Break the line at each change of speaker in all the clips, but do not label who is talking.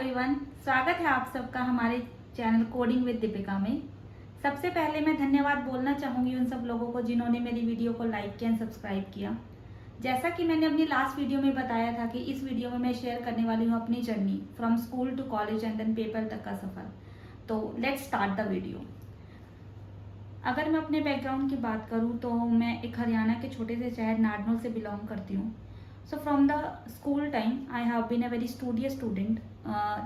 Everyone, स्वागत है आप सबका हमारे चैनल कोडिंग विद दीपिका में। सबसे पहले मैं धन्यवाद बोलना चाहूँगी उन सब लोगों को जिन्होंने मेरी वीडियो को लाइक किया एंड सब्सक्राइब किया। जैसा कि मैंने अपनी लास्ट वीडियो में बताया था कि इस वीडियो में मैं शेयर करने वाली हूँ अपनी journey from school to college and then paper तक का सफ़र। तो लेट्स स्टार्ट द वीडियो। अगर मैं अपने बैकग्राउंड की बात करूँ तो मैं एक हरियाणा के छोटे से शहर नारनौल से बिलोंग करती हूँ। So from the school time I have been a very studious student.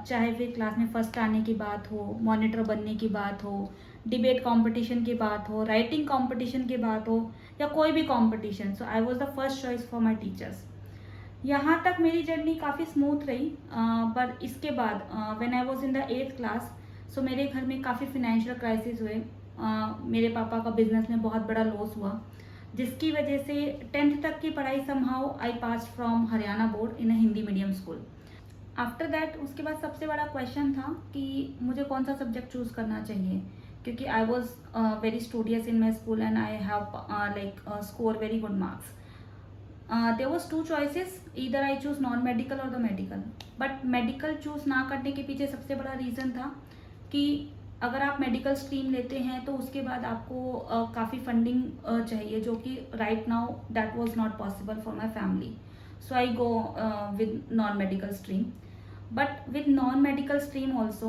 चाहे फिर क्लास में फर्स्ट आने की बात हो, मॉनिटर बनने की बात हो, डिबेट कंपटीशन की बात हो, राइटिंग कंपटीशन की बात हो या कोई भी competition, so I was the first choice for my teachers. यहाँ तक मेरी जर्नी काफ़ी स्मूथ रही, पर इसके बाद when I was in the 8th class, so मेरे घर में काफ़ी फिनेंशियल क्राइसिस हुए। मेरे पापा का बिजनेस में बहुत बड़ा लॉस हुआ, जिसकी वजह से 10th तक की पढ़ाई somehow I pass from Haryana board in a Hindi medium school. After that उसके बाद सबसे बड़ा क्वेश्चन था कि मुझे कौन सा सब्जेक्ट चूज़ करना चाहिए, क्योंकि I was very studious in my school and I have like score very good marks. There was two choices, either I choose non medical और the medical. But medical choose ना करने के पीछे सबसे बड़ा रीज़न था कि अगर आप मेडिकल स्ट्रीम लेते हैं तो उसके बाद आपको काफ़ी फंडिंग चाहिए, जो कि right now that was not possible for my family. So I go with non medical stream. But with non-medical stream also,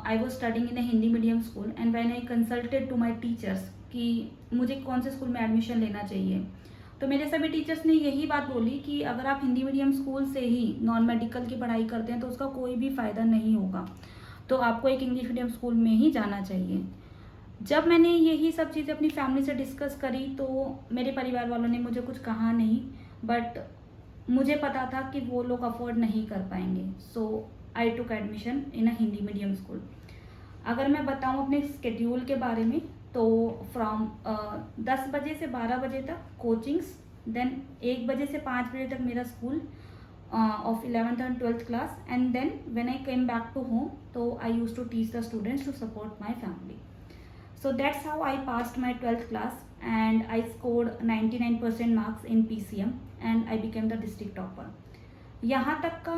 I was studying in a Hindi medium school, and when I consulted to my teachers कि मुझे कौन से school में admission लेना चाहिए, तो मेरे सभी टीचर्स ने यही बात बोली कि अगर आप हिंदी मीडियम स्कूल से ही नॉन मेडिकल की पढ़ाई करते हैं तो उसका कोई भी फ़ायदा नहीं होगा, तो आपको एक इंग्लिश मीडियम स्कूल में ही जाना चाहिए। जब मैंने यही सब चीज़ें अपनी फैमिली से डिस्कस करी तो मेरे परिवार वालों ने मुझे कुछ कहा नहीं, बट मुझे पता था कि वो लोग अफोर्ड नहीं कर पाएंगे। So I took admission in a Hindi medium school. अगर मैं बताऊं अपने स्केड्यूल के बारे में, तो फ्रॉम 10 बजे से 12 बजे तक कोचिंग्स, देन 1 बजे से 5 बजे तक मेरा school of 11th and 12th class, and then when I came back to home, so I used to teach the students to support my family. So that's how I passed my 12th class and I scored 99% marks in PCM and I became the district topper. यहाँ तक का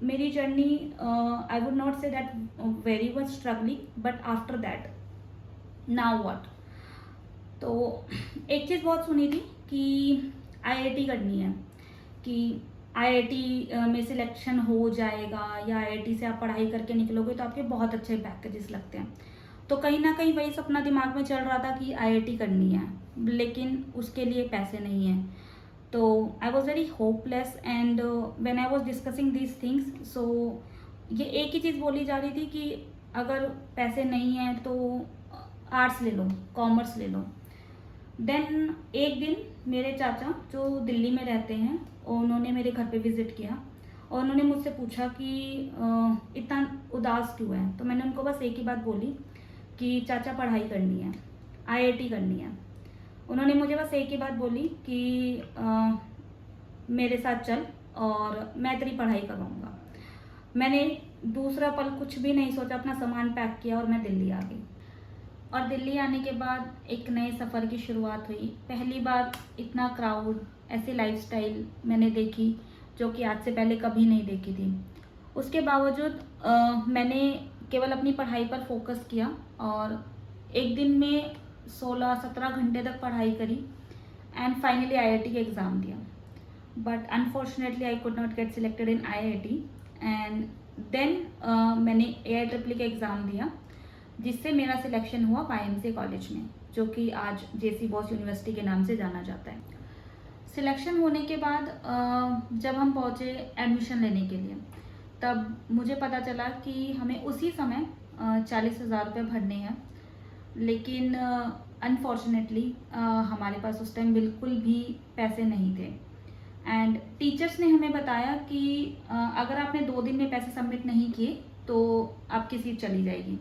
मेरी journey, I would not say that very much struggling, but after that now what. तो एक चीज़ बहुत सुनी थी कि आईआईटी करनी है, कि आईआईटी में सिलेक्शन हो जाएगा या आईआईटी से आप पढ़ाई करके निकलोगे तो आपके बहुत अच्छे पैकेजेस लगते हैं। तो कहीं ना कहीं वही सपना दिमाग में चल रहा था कि आईआईटी करनी है, लेकिन उसके लिए पैसे नहीं हैं। तो I was very hopeless and when I was discussing these things, so ये एक ही चीज़ बोली जा रही थी कि अगर पैसे नहीं हैं तो आर्ट्स ले लो, कॉमर्स ले लो। देन एक दिन मेरे चाचा जो दिल्ली में रहते हैं, उन्होंने मेरे घर पे विज़िट किया और उन्होंने मुझसे पूछा कि इतना उदास क्यों है। तो मैंने उनको बस एक ही बात बोली कि चाचा पढ़ाई करनी है, आईआईटी करनी है। उन्होंने मुझे बस एक ही बात बोली कि मेरे साथ चल और मैं तेरी पढ़ाई करवाऊँगा। मैंने दूसरा पल कुछ भी नहीं सोचा, अपना सामान पैक किया और मैं दिल्ली आ गई। और दिल्ली आने के बाद एक नए सफ़र की शुरुआत हुई। पहली बार इतना क्राउड, ऐसी लाइफस्टाइल मैंने देखी जो कि आज से पहले कभी नहीं देखी थी। उसके बावजूद मैंने केवल अपनी पढ़ाई पर फोकस किया और एक दिन में 16-17 घंटे तक पढ़ाई करी एंड फाइनली आईआईटी का एग्ज़ाम दिया। But unfortunately I could not get selected in IIT and then मैंने AIEEE का एग्ज़ाम दिया, जिससे मेरा सिलेक्शन हुआ YMCA कॉलेज में, जो कि आज JC बोस यूनिवर्सिटी के नाम से जाना जाता है। सिलेक्शन होने के बाद जब हम पहुँचे एडमिशन लेने के लिए, तब मुझे पता चला कि हमें उसी समय 40,000 रुपये भरने हैं, लेकिन अनफॉर्चुनेटली हमारे पास उस टाइम बिल्कुल भी पैसे नहीं थे। एंड टीचर्स ने हमें बताया कि अगर आपने 2 दिन में पैसे सबमिट नहीं किए तो आपकी सीट चली जाएगी।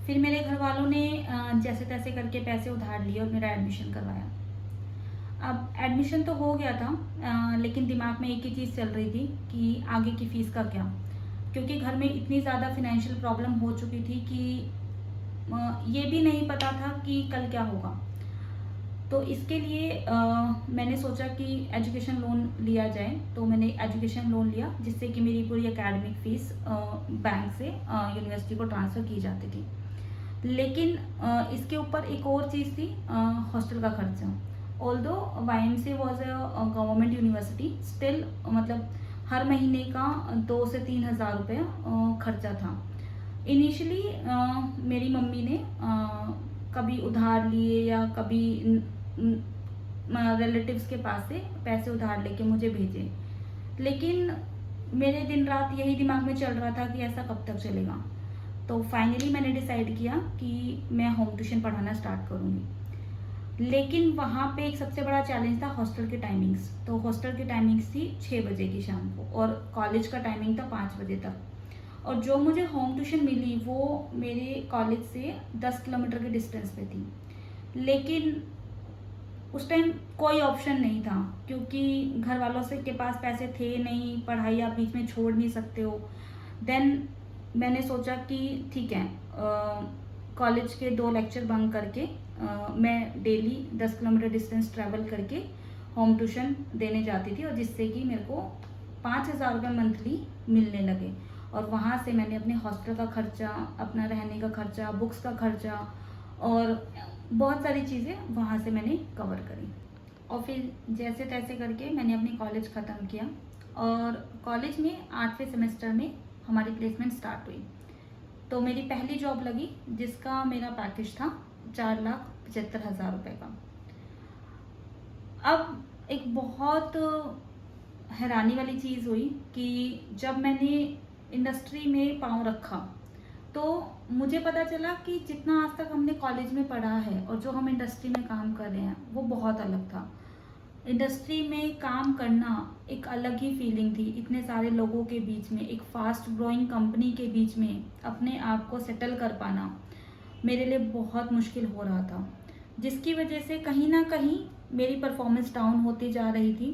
फिर मेरे घर वालों ने जैसे तैसे करके पैसे उधार लिए और मेरा एडमिशन करवाया। अब एडमिशन तो हो गया था, लेकिन दिमाग में एक ही चीज़ चल रही थी कि आगे की फ़ीस का क्या, क्योंकि घर में इतनी ज़्यादा फिनेंशियल प्रॉब्लम हो चुकी थी कि ये भी नहीं पता था कि कल क्या होगा। तो इसके लिए मैंने सोचा कि एजुकेशन लोन लिया जाए। तो मैंने एजुकेशन लोन लिया जिससे कि मेरी पूरी एकेडमिक फ़ीस बैंक से यूनिवर्सिटी को ट्रांसफ़र की जाती थी। लेकिन इसके ऊपर एक और चीज़ थी, हॉस्टल का खर्चा। Although YMCA was a government university, still मतलब हर महीने का 2 से 3 हज़ार रुपये खर्चा था। इनिशियली मेरी मम्मी ने कभी उधार लिए या कभी रिलेटिव्स के पास से पैसे उधार लेके मुझे भेजे, लेकिन मेरे दिन रात यही दिमाग में चल रहा था कि ऐसा कब तक चलेगा। तो फाइनली मैंने डिसाइड किया कि मैं होम ट्यूशन पढ़ाना स्टार्ट करूँगी। लेकिन वहाँ पे एक सबसे बड़ा चैलेंज था हॉस्टल की टाइमिंग्स। तो हॉस्टल की टाइमिंग्स थी 6 बजे की शाम को और कॉलेज का टाइमिंग था 5 बजे तक। और जो मुझे होम ट्यूशन मिली वो मेरे कॉलेज से 10 किलोमीटर के डिस्टेंस पे थी। लेकिन उस टाइम कोई ऑप्शन नहीं था क्योंकि घर वालों से के पास पैसे थे नहीं, पढ़ाई आप बीच में छोड़ नहीं सकते हो। देन मैंने सोचा कि ठीक है, कॉलेज के 2 लेक्चर बंक करके मैं डेली 10 किलोमीटर डिस्टेंस ट्रैवल करके होम ट्यूशन देने जाती थी, और जिससे कि मेरे को 5,000 रुपये मंथली मिलने लगे। और वहाँ से मैंने अपने हॉस्टल का खर्चा, अपना रहने का खर्चा, बुक्स का खर्चा और बहुत सारी चीज़ें वहाँ से मैंने कवर करी। और फिर जैसे तैसे करके मैंने अपनी कॉलेज ख़त्म किया और कॉलेज में 8वें सेमेस्टर में हमारी प्लेसमेंट स्टार्ट हुई। तो मेरी पहली जॉब लगी जिसका मेरा पैकेज था 4,75,000 रुपये का। अब एक बहुत हैरानी वाली चीज़ हुई कि जब मैंने इंडस्ट्री में पाँव रखा तो मुझे पता चला कि जितना आज तक हमने कॉलेज में पढ़ा है और जो हम इंडस्ट्री में काम कर रहे हैं वो बहुत अलग था। इंडस्ट्री में काम करना एक अलग ही फीलिंग थी। इतने सारे लोगों के बीच में, एक फास्ट ग्रोइंग कंपनी के बीच में अपने आप को सेटल कर पाना मेरे लिए बहुत मुश्किल हो रहा था, जिसकी वजह से कहीं ना कहीं मेरी परफॉर्मेंस डाउन होती जा रही थी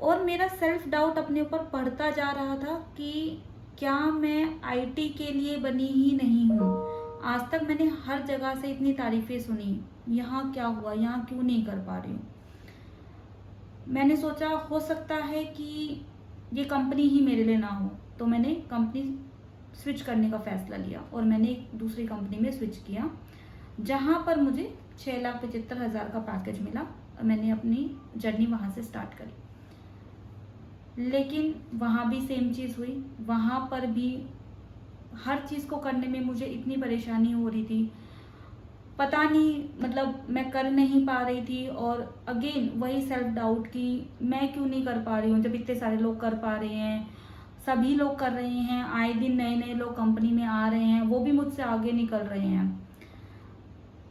और मेरा सेल्फ डाउट अपने ऊपर बढ़ता जा रहा था कि क्या मैं IT के लिए बनी ही नहीं हूँ। आज तक मैंने हर जगह से इतनी तारीफ़ें सुनी, यहाँ क्या हुआ, यहाँ क्यों नहीं कर पा रही हूँ। मैंने सोचा हो सकता है कि ये कंपनी ही मेरे लिए ना हो, तो मैंने कंपनी स्विच करने का फ़ैसला लिया और मैंने एक दूसरी कंपनी में स्विच किया जहाँ पर मुझे 6,75,000 का पैकेज मिला और मैंने अपनी जर्नी वहाँ से स्टार्ट करी। लेकिन वहाँ भी सेम चीज़ हुई। वहाँ पर भी हर चीज़ को करने में मुझे इतनी परेशानी हो रही थी, पता नहीं मतलब मैं कर नहीं पा रही थी। और अगेन वही सेल्फ डाउट कि मैं क्यों नहीं कर पा रही हूँ जब इतने सारे लोग कर पा रहे हैं, सभी लोग कर रहे हैं, आए दिन नए नए लोग कंपनी में आ रहे हैं, वो भी मुझसे आगे निकल रहे हैं।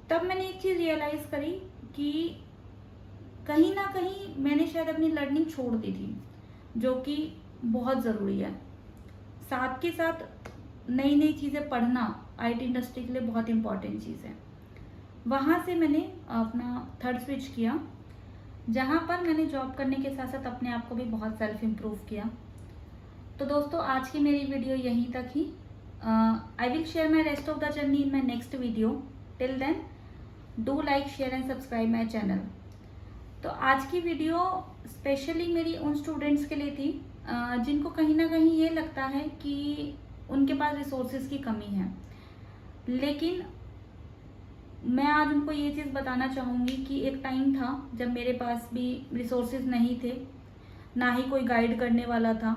तब मैंने एक चीज़ रियलाइज़ करी कि कहीं ना कहीं मैंने शायद अपनी लर्निंग छोड़ दी थी, जो कि बहुत ज़रूरी है। साथ के साथ नई नई चीज़ें पढ़ना IT इंडस्ट्री के लिए बहुत इम्पॉर्टेंट चीज़ है। वहाँ से मैंने अपना थर्ड स्विच किया जहाँ पर मैंने जॉब करने के साथ साथ अपने आप को भी बहुत सेल्फ इम्प्रूव किया। तो दोस्तों आज की मेरी वीडियो यहीं तक ही। I will share my rest of the journey in my next video. Till then do like, share and subscribe my channel. तो आज की वीडियो स्पेशली मेरी उन स्टूडेंट्स के लिए थी जिनको कहीं ना कहीं ये लगता है कि उनके पास रिसोर्सेज की कमी है, लेकिन मैं आज उनको ये चीज़ बताना चाहूँगी कि एक टाइम था जब मेरे पास भी रिसोर्सेज नहीं थे, ना ही कोई गाइड करने वाला था,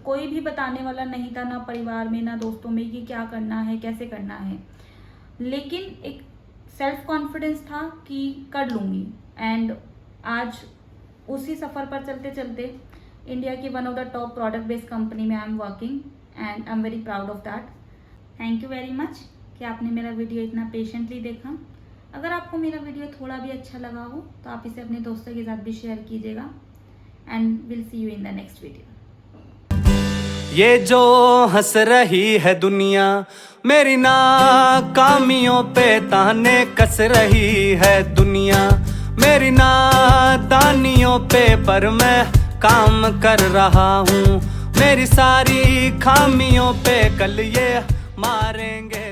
कोई भी बताने वाला नहीं था, ना परिवार में ना दोस्तों में कि क्या करना है, कैसे करना है। लेकिन एक सेल्फ कॉन्फिडेंस था कि कर लूँगी। एंड आज उसी सफ़र पर चलते चलते इंडिया की one of the top product based company में I am working and I am very proud of that. Thank you very much कि आपने मेरा वीडियो इतना पेशेंटली देखा। अगर आपको मेरा वीडियो थोड़ा भी अच्छा लगा हो तो आप इसे अपने दोस्तों के साथ भी शेयर कीजिएगा and will see you in the next video.
ये जो हंस रही है दुनिया मेरी नाकामियों पे ताने कस रही है दुनिया मेरी नादानियों पे, पर मैं काम कर रहा हूँ। मेरी सारी खामियों पे कल ये मारेंगे।